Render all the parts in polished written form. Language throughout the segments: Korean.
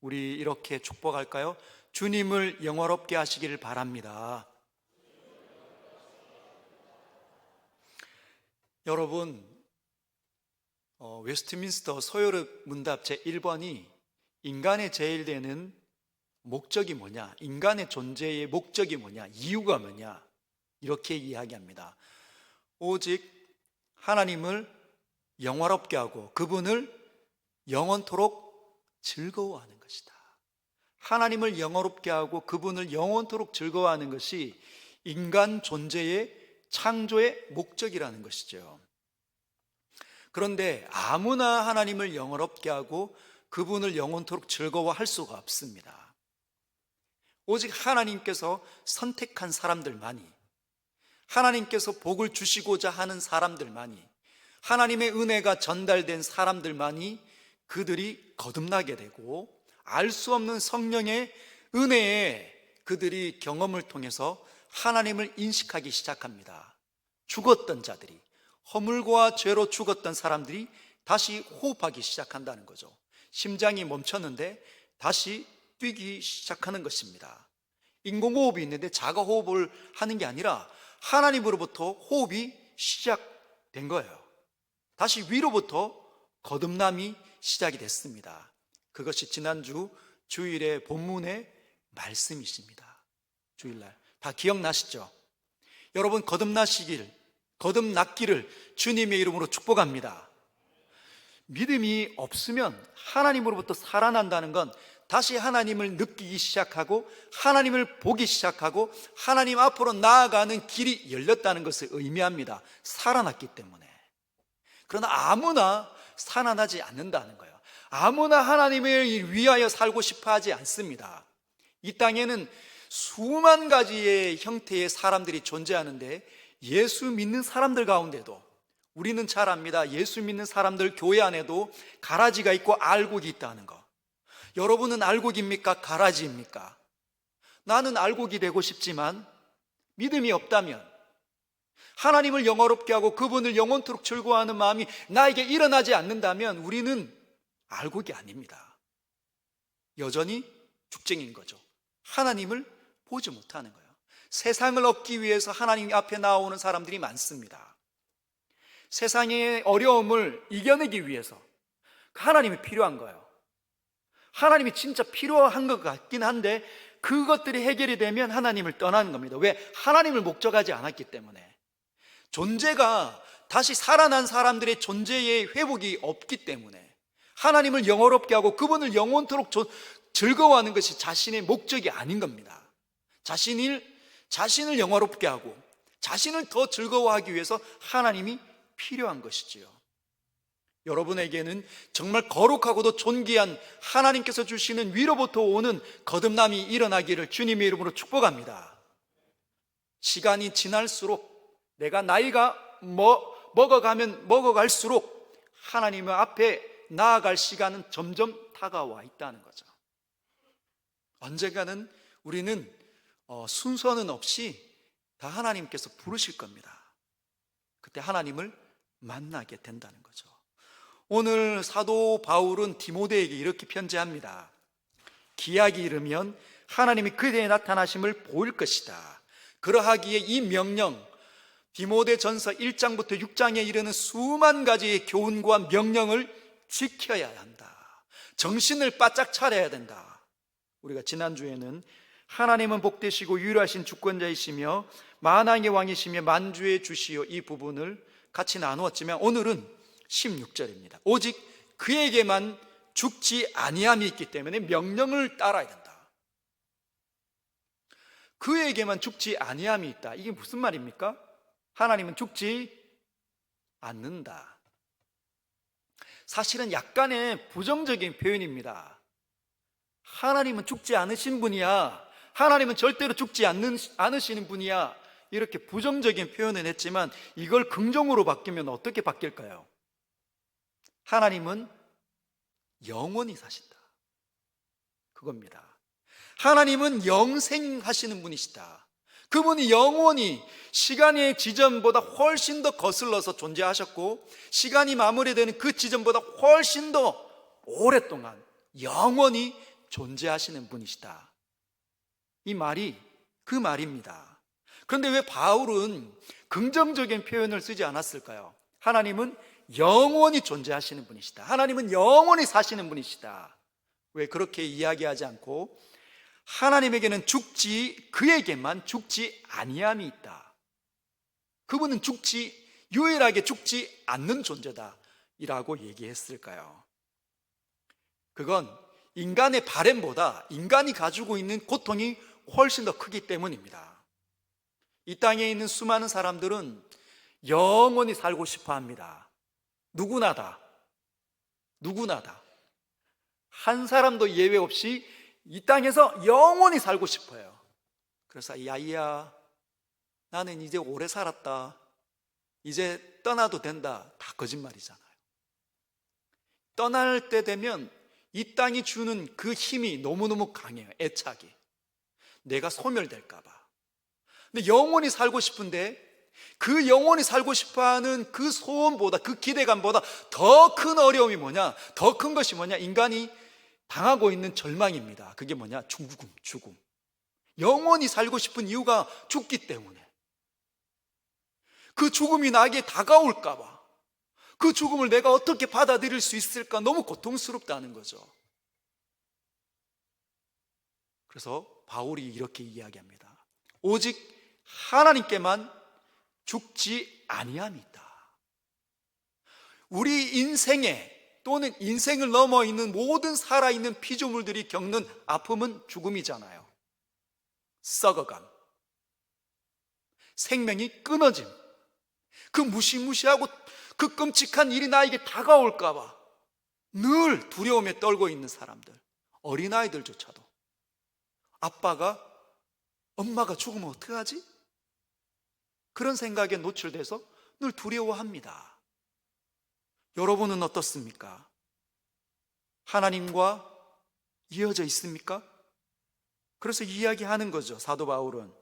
우리 이렇게 축복할까요? 주님을 영화롭게 하시기를 바랍니다. 여러분, 웨스트민스터 소요르 문답 제1번이 인간의 제일 되는 목적이 뭐냐, 인간의 존재의 목적이 뭐냐, 이유가 뭐냐, 이렇게 이야기합니다. 오직 하나님을 영화롭게 하고 그분을 영원토록 즐거워하는 것이다. 하나님을 영화롭게 하고 그분을 영원토록 즐거워하는 것이 인간 존재의 창조의 목적이라는 것이죠. 그런데 아무나 하나님을 영화롭게 하고 그분을 영원토록 즐거워할 수가 없습니다. 오직 하나님께서 선택한 사람들만이, 하나님께서 복을 주시고자 하는 사람들만이, 하나님의 은혜가 전달된 사람들만이 그들이 거듭나게 되고 알 수 없는 성령의 은혜에 그들이 경험을 통해서 하나님을 인식하기 시작합니다. 죽었던 자들이, 허물과 죄로 죽었던 사람들이 다시 호흡하기 시작한다는 거죠. 심장이 멈췄는데 다시 뛰기 시작하는 것입니다. 인공호흡이 있는데 자가호흡을 하는 게 아니라 하나님으로부터 호흡이 시작된 거예요. 다시 위로부터 거듭남이 시작이 됐습니다. 그것이 지난주 주일의 본문의 말씀이십니다. 주일날 다 기억나시죠? 여러분, 거듭났기를 주님의 이름으로 축복합니다. 믿음이 없으면 하나님으로부터 살아난다는 건 다시 하나님을 느끼기 시작하고 하나님을 보기 시작하고 하나님 앞으로 나아가는 길이 열렸다는 것을 의미합니다. 살아났기 때문에. 그러나 아무나 살아나지 않는다는 거예요. 아무나 하나님을 위하여 살고 싶어 하지 않습니다. 이 땅에는 수만 가지의 형태의 사람들이 존재하는데 예수 믿는 사람들 가운데도, 우리는 잘 압니다. 예수 믿는 사람들 교회 안에도 가라지가 있고 알곡이 있다는 거. 여러분은 알곡입니까? 가라지입니까? 나는 알곡이 되고 싶지만 믿음이 없다면, 하나님을 영화롭게 하고 그분을 영원토록 즐거워하는 마음이 나에게 일어나지 않는다면 우리는 알곡이 아닙니다. 여전히 죽쟁인 거죠. 하나님을 보지 못하는 거예요. 세상을 얻기 위해서 하나님 앞에 나오는 사람들이 많습니다. 세상의 어려움을 이겨내기 위해서 하나님이 필요한 거예요. 하나님이 진짜 필요한 것 같긴 한데 그것들이 해결이 되면 하나님을 떠나는 겁니다. 왜? 하나님을 목적하지 않았기 때문에. 존재가 다시 살아난 사람들의 존재의 회복이 없기 때문에 하나님을 영화롭게 하고 그분을 영원토록 즐거워하는 것이 자신의 목적이 아닌 겁니다. 자신을 영화롭게 하고 자신을 더 즐거워하기 위해서 하나님이 필요한 것이지요. 여러분에게는 정말 거룩하고도 존귀한 하나님께서 주시는 위로부터 오는 거듭남이 일어나기를 주님의 이름으로 축복합니다. 시간이 지날수록, 내가 나이가 먹어가면 먹어갈수록 하나님 앞에 나아갈 시간은 점점 다가와 있다는 거죠. 언젠가는 우리는 순서는 없이 다 하나님께서 부르실 겁니다. 그때 하나님을 만나게 된다는 거죠. 오늘 사도 바울은 디모데에게 이렇게 편지합니다. 기약이 이르면 하나님이 그대의 나타나심을 보일 것이다. 그러하기에 이 명령, 디모데전서 1장부터 6장에 이르는 수만 가지의 교훈과 명령을 지켜야 한다. 정신을 바짝 차려야 된다. 우리가 지난주에는 하나님은 복되시고 유일하신 주권자이시며 만왕의 왕이시며 만주의 주시요, 이 부분을 같이 나누었지만 오늘은 16절입니다. 오직 그에게만 죽지 아니함이 있기 때문에 명령을 따라야 된다. 그에게만 죽지 아니함이 있다. 이게 무슨 말입니까? 하나님은 죽지 않는다. 사실은 약간의 부정적인 표현입니다. 하나님은 죽지 않으신 분이야, 하나님은 절대로 죽지 않으시는 분이야, 이렇게 부정적인 표현을 했지만 이걸 긍정으로 바뀌면 어떻게 바뀔까요? 하나님은 영원히 사신다, 그겁니다. 하나님은 영생하시는 분이시다. 그분이 영원히 시간의 지점보다 훨씬 더 거슬러서 존재하셨고 시간이 마무리되는 그 지점보다 훨씬 더 오랫동안 영원히 존재하시는 분이시다. 이 말이 그 말입니다. 그런데 왜 바울은 긍정적인 표현을 쓰지 않았을까요? 하나님은 영원히 존재하시는 분이시다. 하나님은 영원히 사시는 분이시다. 왜 그렇게 이야기하지 않고 하나님에게는 그에게만 죽지 아니함이 있다. 그분은 유일하게 죽지 않는 존재다 이라고 얘기했을까요? 그건 인간의 바램보다 인간이 가지고 있는 고통이 훨씬 더 크기 때문입니다. 이 땅에 있는 수많은 사람들은 영원히 살고 싶어 합니다. 누구나 다. 한 사람도 예외 없이 이 땅에서 영원히 살고 싶어요. 그래서 야이야, 나는 이제 오래 살았다, 이제 떠나도 된다, 다 거짓말이잖아요. 떠날 때 되면 이 땅이 주는 그 힘이 너무너무 강해요. 애착이. 내가 소멸될까 봐. 근데 영원히 살고 싶은데 그 영원히 살고 싶어하는 그 소원보다, 그 기대감보다 더 큰 어려움이 뭐냐, 더 큰 것이 뭐냐, 인간이 당하고 있는 절망입니다. 그게 뭐냐? 죽음. 영원히 살고 싶은 이유가 죽기 때문에. 그 죽음이 나에게 다가올까 봐, 그 죽음을 내가 어떻게 받아들일 수 있을까, 너무 고통스럽다는 거죠. 그래서 바울이 이렇게 이야기합니다. 오직 하나님께만 죽지 아니함이 있다. 우리 인생에 또는 인생을 넘어 있는 모든 살아있는 피조물들이 겪는 아픔은 죽음이잖아요. 썩어감, 생명이 끊어짐, 그 무시무시하고 그 끔찍한 일이 나에게 다가올까 봐 늘 두려움에 떨고 있는 사람들, 어린아이들조차도 엄마가 죽으면 어떡하지? 그런 생각에 노출돼서 늘 두려워합니다. 여러분은 어떻습니까? 하나님과 이어져 있습니까? 그래서 이야기하는 거죠. 사도 바울은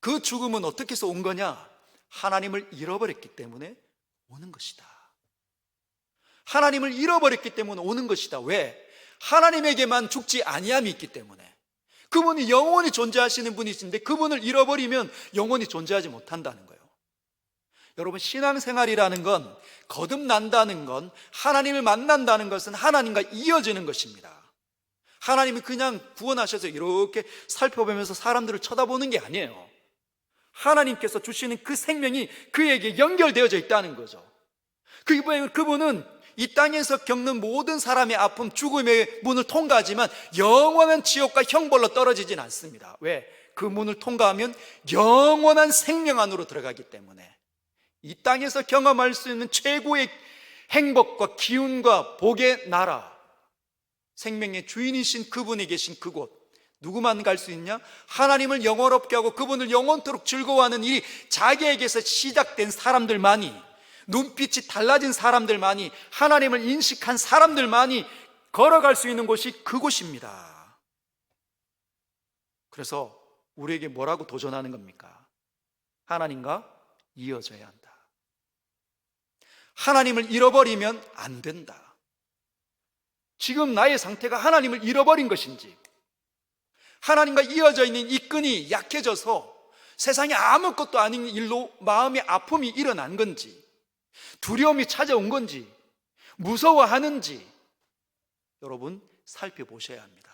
그 죽음은 어떻게 해서 온 거냐? 하나님을 잃어버렸기 때문에 오는 것이다. 하나님을 잃어버렸기 때문에 오는 것이다. 왜? 하나님에게만 죽지 아니함이 있기 때문에. 그분이 영원히 존재하시는 분이신데 그분을 잃어버리면 영원히 존재하지 못한다는 거예요. 여러분, 신앙생활이라는 건, 거듭난다는 건, 하나님을 만난다는 것은 하나님과 이어지는 것입니다. 하나님이 그냥 구원하셔서 이렇게 살펴보면서 사람들을 쳐다보는 게 아니에요. 하나님께서 주시는 그 생명이 그에게 연결되어져 있다는 거죠. 그분은 이 땅에서 겪는 모든 사람의 아픔, 죽음의 문을 통과하지만 영원한 지옥과 형벌로 떨어지진 않습니다. 왜? 그 문을 통과하면 영원한 생명 안으로 들어가기 때문에. 이 땅에서 경험할 수 있는 최고의 행복과 기운과 복의 나라, 생명의 주인이신 그분이 계신 그곳, 누구만 갈 수 있냐? 하나님을 영원롭게 하고 그분을 영원토록 즐거워하는 일이 자기에게서 시작된 사람들만이, 눈빛이 달라진 사람들만이, 하나님을 인식한 사람들만이 걸어갈 수 있는 곳이 그곳입니다. 그래서 우리에게 뭐라고 도전하는 겁니까? 하나님과 이어져야 한다. 하나님을 잃어버리면 안 된다. 지금 나의 상태가 하나님을 잃어버린 것인지, 하나님과 이어져 있는 이 끈이 약해져서 세상에 아무것도 아닌 일로 마음의 아픔이 일어난 건지, 두려움이 찾아온 건지, 무서워하는지 여러분 살펴보셔야 합니다.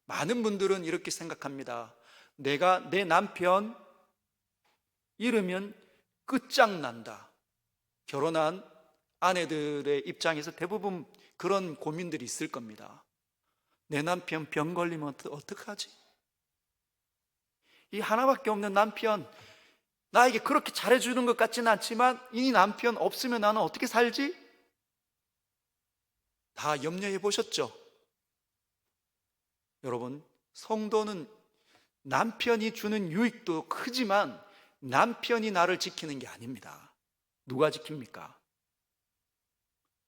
많은 분들은 이렇게 생각합니다. 내가 내 남편 잃으면 끝장난다. 결혼한 아내들의 입장에서 대부분 그런 고민들이 있을 겁니다. 내 남편 병 걸리면 어떡하지? 이 하나밖에 없는 남편, 나에게 그렇게 잘해주는 것 같지는 않지만 이 남편 없으면 나는 어떻게 살지? 다 염려해 보셨죠? 여러분, 성도는 남편이 주는 유익도 크지만 남편이 나를 지키는 게 아닙니다. 누가 지킵니까?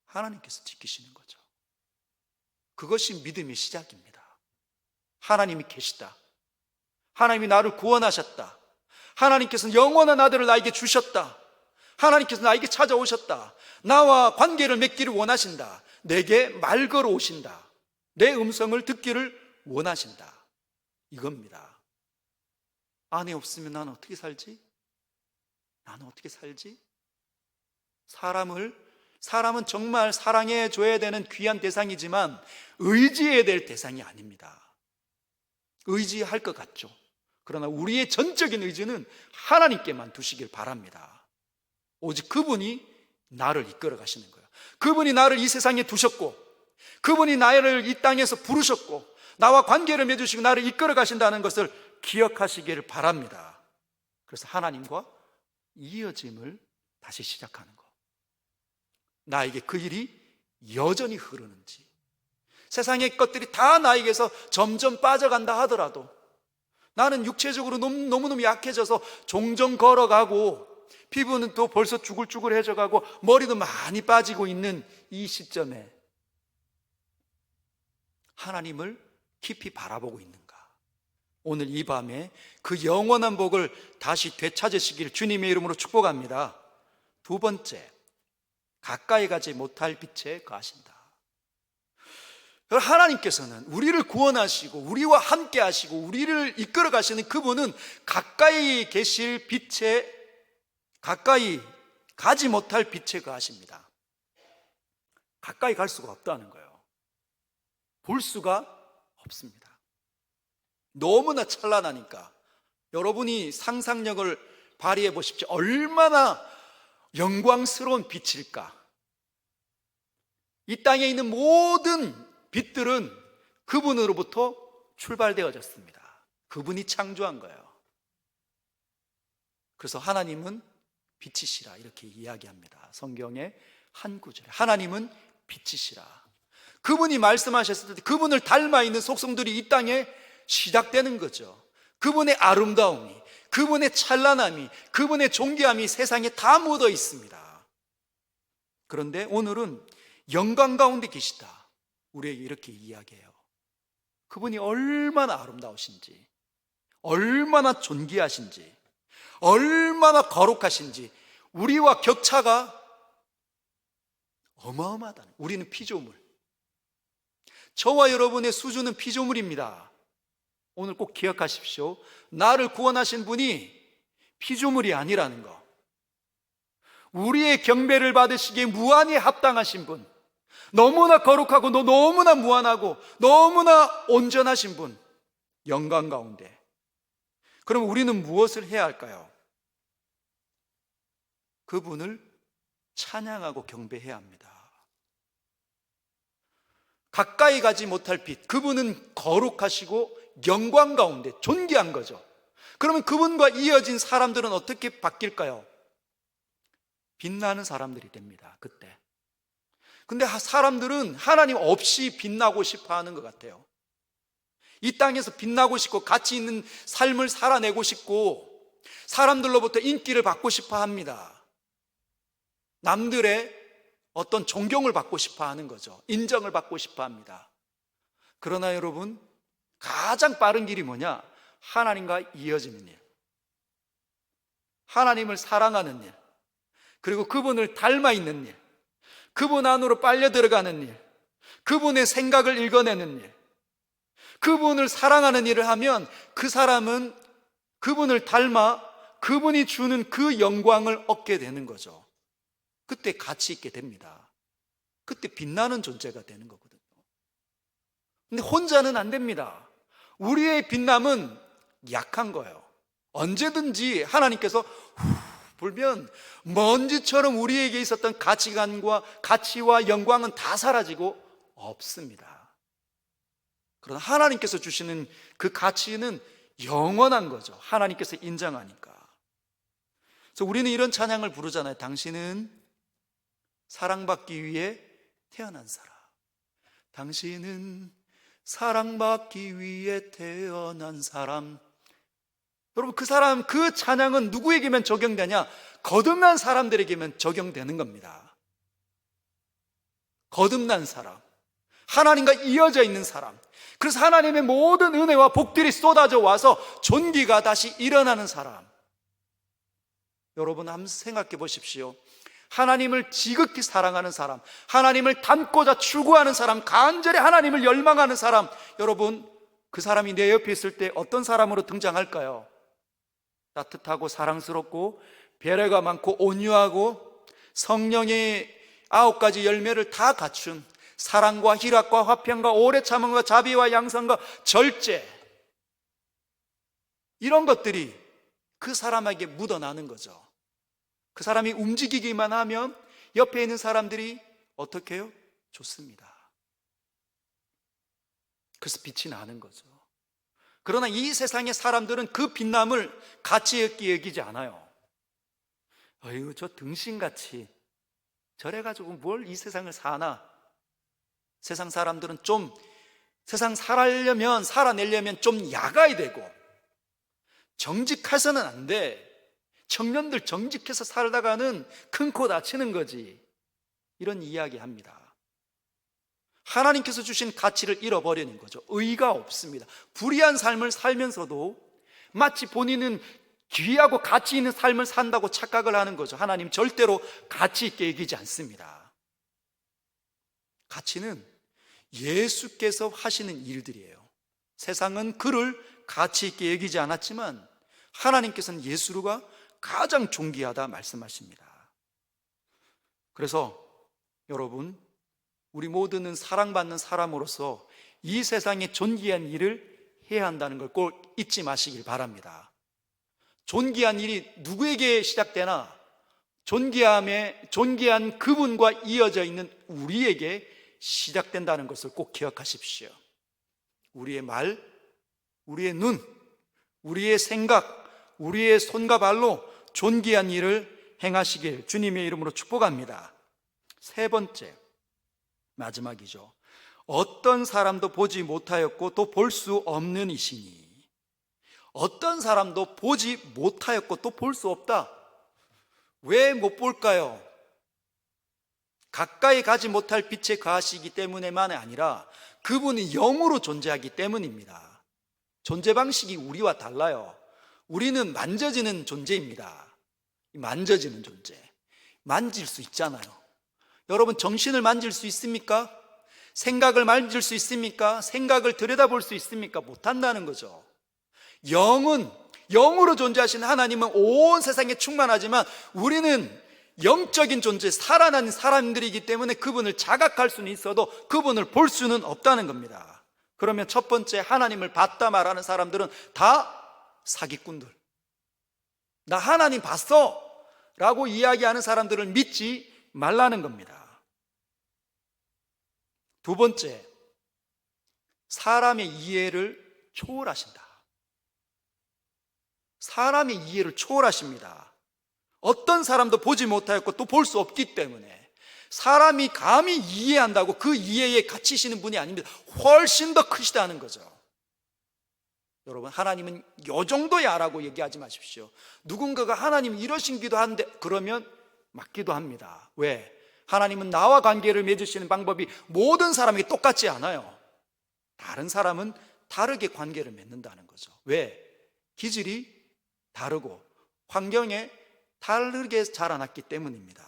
하나님께서 지키시는 거죠. 그것이 믿음의 시작입니다. 하나님이 계시다. 하나님이 나를 구원하셨다. 하나님께서는 영원한 아들을 나에게 주셨다. 하나님께서 나에게 찾아오셨다. 나와 관계를 맺기를 원하신다. 내게 말 걸어 오신다. 내 음성을 듣기를 원하신다. 이겁니다. 아내 없으면 나는 어떻게 살지? 나는 어떻게 살지? 사람은 정말 사랑해 줘야 되는 귀한 대상이지만 의지해야 될 대상이 아닙니다. 의지할 것 같죠. 그러나 우리의 전적인 의지는 하나님께만 두시길 바랍니다. 오직 그분이 나를 이끌어 가시는 거예요. 그분이 나를 이 세상에 두셨고, 그분이 나를 이 땅에서 부르셨고, 나와 관계를 맺으시고 나를 이끌어 가신다는 것을 기억하시기를 바랍니다. 그래서 하나님과 이어짐을 다시 시작하는 것. 나에게 그 일이 여전히 흐르는지, 세상의 것들이 다 나에게서 점점 빠져간다 하더라도 나는 육체적으로 너무너무 약해져서 종종 걸어가고 피부는 또 벌써 쭈글쭈글해져 가고 머리도 많이 빠지고 있는 이 시점에 하나님을 깊이 바라보고 있는가? 오늘 이 밤에 그 영원한 복을 다시 되찾으시길 주님의 이름으로 축복합니다. 두 번째, 가까이 가지 못할 빛에 거하신다. 하나님께서는 우리를 구원하시고 우리와 함께 하시고 우리를 이끌어 가시는 그분은 가까이 계실 빛에, 가까이 가지 못할 빛에 거하십니다. 가까이 갈 수가 없다는 거예요. 볼 수가 없습니다. 너무나 찬란하니까 여러분이 상상력을 발휘해 보십시오. 얼마나 영광스러운 빛일까? 이 땅에 있는 모든 빛들은 그분으로부터 출발되어졌습니다. 그분이 창조한 거예요. 그래서 하나님은 빛이시라 이렇게 이야기합니다. 성경의 한 구절에 하나님은 빛이시라. 그분이 말씀하셨을 때 그분을 닮아 있는 속성들이 이 땅에 시작되는 거죠. 그분의 아름다움이, 그분의 찬란함이, 그분의 존귀함이 세상에 다 묻어 있습니다. 그런데 오늘은 영광 가운데 계시다, 우리에게 이렇게 이야기해요. 그분이 얼마나 아름다우신지, 얼마나 존귀하신지, 얼마나 거룩하신지, 우리와 격차가 어마어마하다는. 우리는 피조물, 저와 여러분의 수준은 피조물입니다. 오늘 꼭 기억하십시오. 나를 구원하신 분이 피조물이 아니라는 거. 우리의 경배를 받으시기에 무한히 합당하신 분, 너무나 거룩하고 너무나 무한하고 너무나 온전하신 분, 영광 가운데. 그럼 우리는 무엇을 해야 할까요? 그분을 찬양하고 경배해야 합니다. 가까이 가지 못할 빛, 그분은 거룩하시고 영광 가운데 존귀한 거죠. 그러면 그분과 이어진 사람들은 어떻게 바뀔까요? 빛나는 사람들이 됩니다. 그때. 근데 사람들은 하나님 없이 빛나고 싶어 하는 것 같아요. 이 땅에서 빛나고 싶고 가치 있는 삶을 살아내고 싶고 사람들로부터 인기를 받고 싶어 합니다. 남들의 어떤 존경을 받고 싶어 하는 거죠. 인정을 받고 싶어 합니다. 그러나 여러분, 가장 빠른 길이 뭐냐? 하나님과 이어지는 일, 하나님을 사랑하는 일, 그리고 그분을 닮아 있는 일, 그분 안으로 빨려 들어가는 일, 그분의 생각을 읽어내는 일, 그분을 사랑하는 일을 하면 그 사람은 그분을 닮아 그분이 주는 그 영광을 얻게 되는 거죠. 그때 가치 있게 됩니다. 그때 빛나는 존재가 되는 거거든요. 근데 혼자는 안 됩니다. 우리의 빛남은 약한 거예요. 언제든지 하나님께서 불면 먼지처럼 우리에게 있었던 가치와 영광은 다 사라지고 없습니다. 그러나 하나님께서 주시는 그 가치는 영원한 거죠. 하나님께서 인정하니까. 그래서 우리는 이런 찬양을 부르잖아요. 당신은 사랑받기 위해 태어난 사람. 당신은 사랑받기 위해 태어난 사람. 여러분, 그 사람, 그 찬양은 누구에게만 적용되냐? 거듭난 사람들에게만 적용되는 겁니다. 거듭난 사람, 하나님과 이어져 있는 사람. 그래서 하나님의 모든 은혜와 복들이 쏟아져 와서 존귀가 다시 일어나는 사람. 여러분, 한번 생각해 보십시오. 하나님을 지극히 사랑하는 사람, 하나님을 닮고자 추구하는 사람, 간절히 하나님을 열망하는 사람, 여러분, 그 사람이 내 옆에 있을 때 어떤 사람으로 등장할까요? 따뜻하고 사랑스럽고 배려가 많고 온유하고 성령의 9가지 열매를 다 갖춘 사랑과 희락과 화평과 오래 참음과 자비와 양선과 절제, 이런 것들이 그 사람에게 묻어나는 거죠. 그 사람이 움직이기만 하면 옆에 있는 사람들이 어떻게 해요? 좋습니다. 그래서 빛이 나는 거죠. 그러나 이 세상의 사람들은 그 빛남을 가치 있게 여기지 않아요. 어휴, 저 등신같이 저래가지고 뭘 이 세상을 사나? 세상 사람들은 좀, 세상 살아내려면 좀 야가야 되고, 정직해서는 안 돼. 청년들 정직해서 살다가는 큰 코 다치는 거지. 이런 이야기 합니다. 하나님께서 주신 가치를 잃어버리는 거죠. 의가 없습니다. 불의한 삶을 살면서도 마치 본인은 귀하고 가치 있는 삶을 산다고 착각을 하는 거죠. 하나님 절대로 가치 있게 여기지 않습니다. 가치는 예수께서 하시는 일들이에요. 세상은 그를 가치 있게 여기지 않았지만 하나님께서는 예수가 가장 존귀하다 말씀하십니다. 그래서 여러분, 우리 모두는 사랑받는 사람으로서 이 세상에 존귀한 일을 해야 한다는 걸 꼭 잊지 마시길 바랍니다. 존귀한 일이 누구에게 시작되나 존귀한 그분과 이어져 있는 우리에게 시작된다는 것을 꼭 기억하십시오. 우리의 말, 우리의 눈, 우리의 생각, 우리의 손과 발로 존귀한 일을 행하시길 주님의 이름으로 축복합니다. 세 번째, 마지막이죠. 어떤 사람도 보지 못하였고 또 볼 수 없는 이시니. 어떤 사람도 보지 못하였고 또 볼 수 없다. 왜 못 볼까요? 가까이 가지 못할 빛에 거하시기 때문에만이 아니라 그분이 영으로 존재하기 때문입니다. 존재 방식이 우리와 달라요. 우리는 만져지는 존재입니다. 만져지는 존재. 만질 수 있잖아요. 여러분, 정신을 만질 수 있습니까? 생각을 만질 수 있습니까? 생각을 들여다볼 수 있습니까? 못한다는 거죠. 영으로 존재하시는 하나님은 온 세상에 충만하지만 우리는 영적인 존재, 살아난 사람들이기 때문에 그분을 자각할 수는 있어도 그분을 볼 수는 없다는 겁니다. 그러면 첫 번째, 하나님을 봤다 말하는 사람들은 다 사기꾼들. 나 하나님 봤어 라고 이야기하는 사람들을 믿지 말라는 겁니다. 두 번째, 사람의 이해를 초월하신다. 사람의 이해를 초월하십니다. 어떤 사람도 보지 못하였고 또 볼 수 없기 때문에 사람이 감히 이해한다고 그 이해에 갇히시는 분이 아닙니다. 훨씬 더 크시다는 거죠. 여러분, 하나님은 요 정도야 라고 얘기하지 마십시오. 누군가가 하나님 이러신 기도 한데 그러면 맞기도 합니다. 왜? 하나님은 나와 관계를 맺으시는 방법이 모든 사람에게 똑같지 않아요. 다른 사람은 다르게 관계를 맺는다는 거죠. 왜? 기질이 다르고 환경에 다르게 자라났기 때문입니다.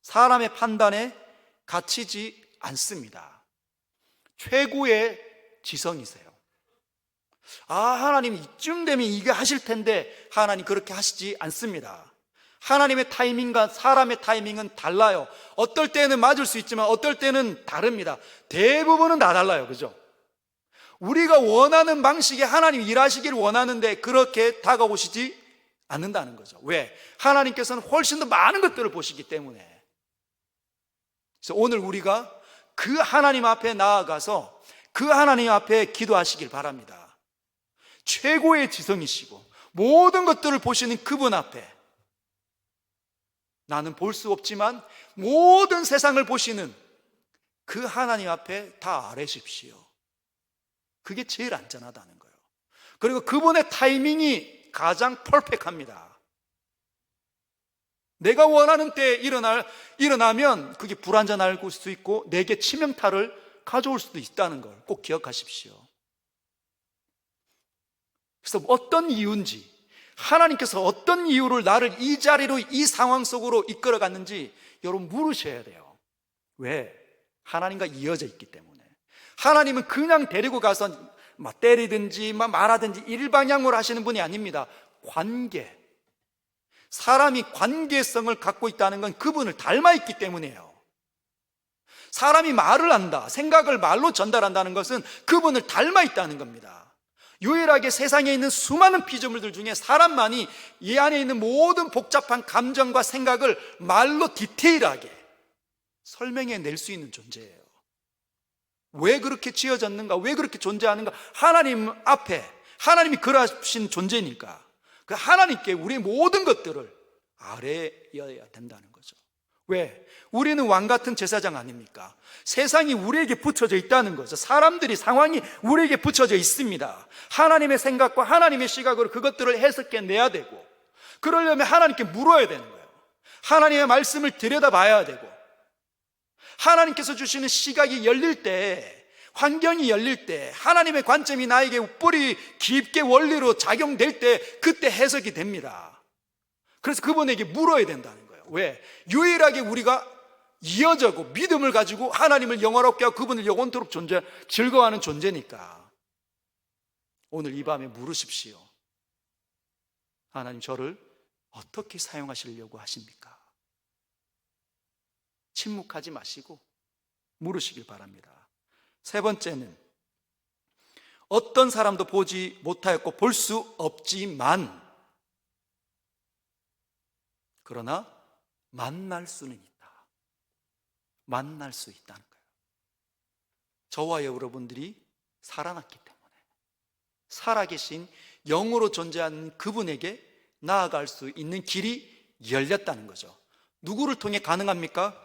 사람의 판단에 갇히지 않습니다. 최고의 지성이세요. 하나님 이쯤 되면 이게 하실 텐데 하나님 그렇게 하시지 않습니다. 하나님의 타이밍과 사람의 타이밍은 달라요. 어떨 때는 맞을 수 있지만 어떨 때는 다릅니다. 대부분은 다 달라요. 그죠? 우리가 원하는 방식에 하나님 일하시기를 원하는데 그렇게 다가오시지 않는다는 거죠. 왜? 하나님께서는 훨씬 더 많은 것들을 보시기 때문에. 그래서 오늘 우리가 그 하나님 앞에 나아가서 그 하나님 앞에 기도하시길 바랍니다. 최고의 지성이시고 모든 것들을 보시는 그분 앞에, 나는 볼 수 없지만 모든 세상을 보시는 그 하나님 앞에 다 아뢰십시오. 그게 제일 안전하다는 거예요. 그리고 그분의 타이밍이 가장 퍼펙트합니다. 내가 원하는 때에 일어나면 그게 불안전할 수 있고 내게 치명타를 가져올 수도 있다는 걸 꼭 기억하십시오. 그래서 어떤 이유인지 하나님께서 어떤 이유를 나를 이 자리로, 이 상황 속으로 이끌어 갔는지 여러분 물으셔야 돼요. 왜? 하나님과 이어져 있기 때문에. 하나님은 그냥 데리고 가서 막 때리든지 막 말하든지 일방향으로 하시는 분이 아닙니다. 관계. 사람이 관계성을 갖고 있다는 건 그분을 닮아 있기 때문이에요. 사람이 말을 한다, 생각을 말로 전달한다는 것은 그분을 닮아 있다는 겁니다. 유일하게 세상에 있는 수많은 피조물들 중에 사람만이 이 안에 있는 모든 복잡한 감정과 생각을 말로 디테일하게 설명해 낼 수 있는 존재예요. 왜 그렇게 지어졌는가? 왜 그렇게 존재하는가? 하나님 앞에, 하나님이 그러신 존재니까 그 하나님께 우리의 모든 것들을 아뢰어야 된다는 거죠. 왜? 우리는 왕 같은 제사장 아닙니까? 세상이 우리에게 붙여져 있다는 거죠. 사람들이, 상황이 우리에게 붙여져 있습니다. 하나님의 생각과 하나님의 시각으로 그것들을 해석해내야 되고, 그러려면 하나님께 물어야 되는 거예요. 하나님의 말씀을 들여다봐야 되고, 하나님께서 주시는 시각이 열릴 때, 환경이 열릴 때, 하나님의 관점이 나에게 뿌리 깊게 원리로 작용될 때 그때 해석이 됩니다. 그래서 그분에게 물어야 된다는 거예요. 왜? 유일하게 우리가 이어져고 믿음을 가지고 하나님을 영화롭게 하고 그분을 영원토록 즐거워하는 존재니까 오늘 이 밤에 물으십시오. 하나님, 저를 어떻게 사용하시려고 하십니까? 침묵하지 마시고 물으시길 바랍니다. 세 번째는 어떤 사람도 보지 못하였고 볼 수 없지만 그러나 만날 수는 있다. 만날 수 있다는 거예요. 저와 여러분들이 살아났기 때문에 살아계신 영으로 존재하는 그분에게 나아갈 수 있는 길이 열렸다는 거죠. 누구를 통해 가능합니까?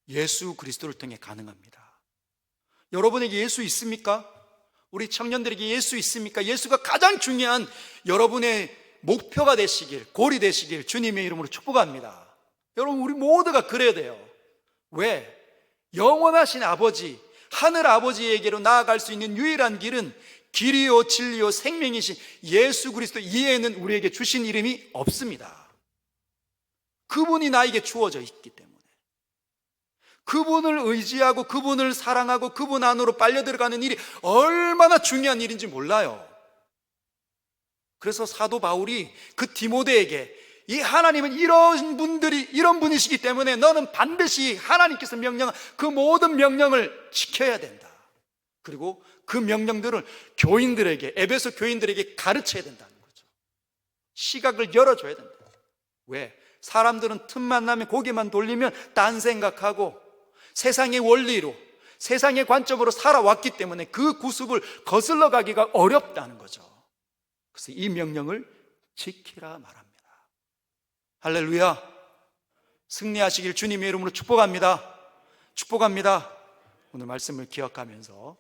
예수 그리스도를 통해 가능합니다. 여러분에게 예수 있습니까? 우리 청년들에게 예수 있습니까? 예수가 가장 중요한 여러분의 목표가 되시길, 골이 되시길 주님의 이름으로 축복합니다. 여러분, 우리 모두가 그래야 돼요. 왜? 영원하신 아버지, 하늘 아버지에게로 나아갈 수 있는 유일한 길은 길이요 진리요 생명이신 예수 그리스도 이외에는 우리에게 주신 이름이 없습니다. 그분이 나에게 주어져 있기 때문에 그분을 의지하고 그분을 사랑하고 그분 안으로 빨려 들어가는 일이 얼마나 중요한 일인지 몰라요. 그래서 사도 바울이 그 디모데에게 이 하나님은 이런 분이시기 때문에 너는 반드시 하나님께서 명령한 그 모든 명령을 지켜야 된다. 그리고 그 명령들을 교인들에게, 에베소 교인들에게 가르쳐야 된다는 거죠. 시각을 열어줘야 된다. 왜? 사람들은 틈만 나면 고개만 돌리면 딴 생각하고 세상의 원리로, 세상의 관점으로 살아왔기 때문에 그 구습을 거슬러 가기가 어렵다는 거죠. 그래서 이 명령을 지키라 말합니다. 할렐루야. 승리하시길 주님의 이름으로 축복합니다. 축복합니다. 오늘 말씀을 기억하면서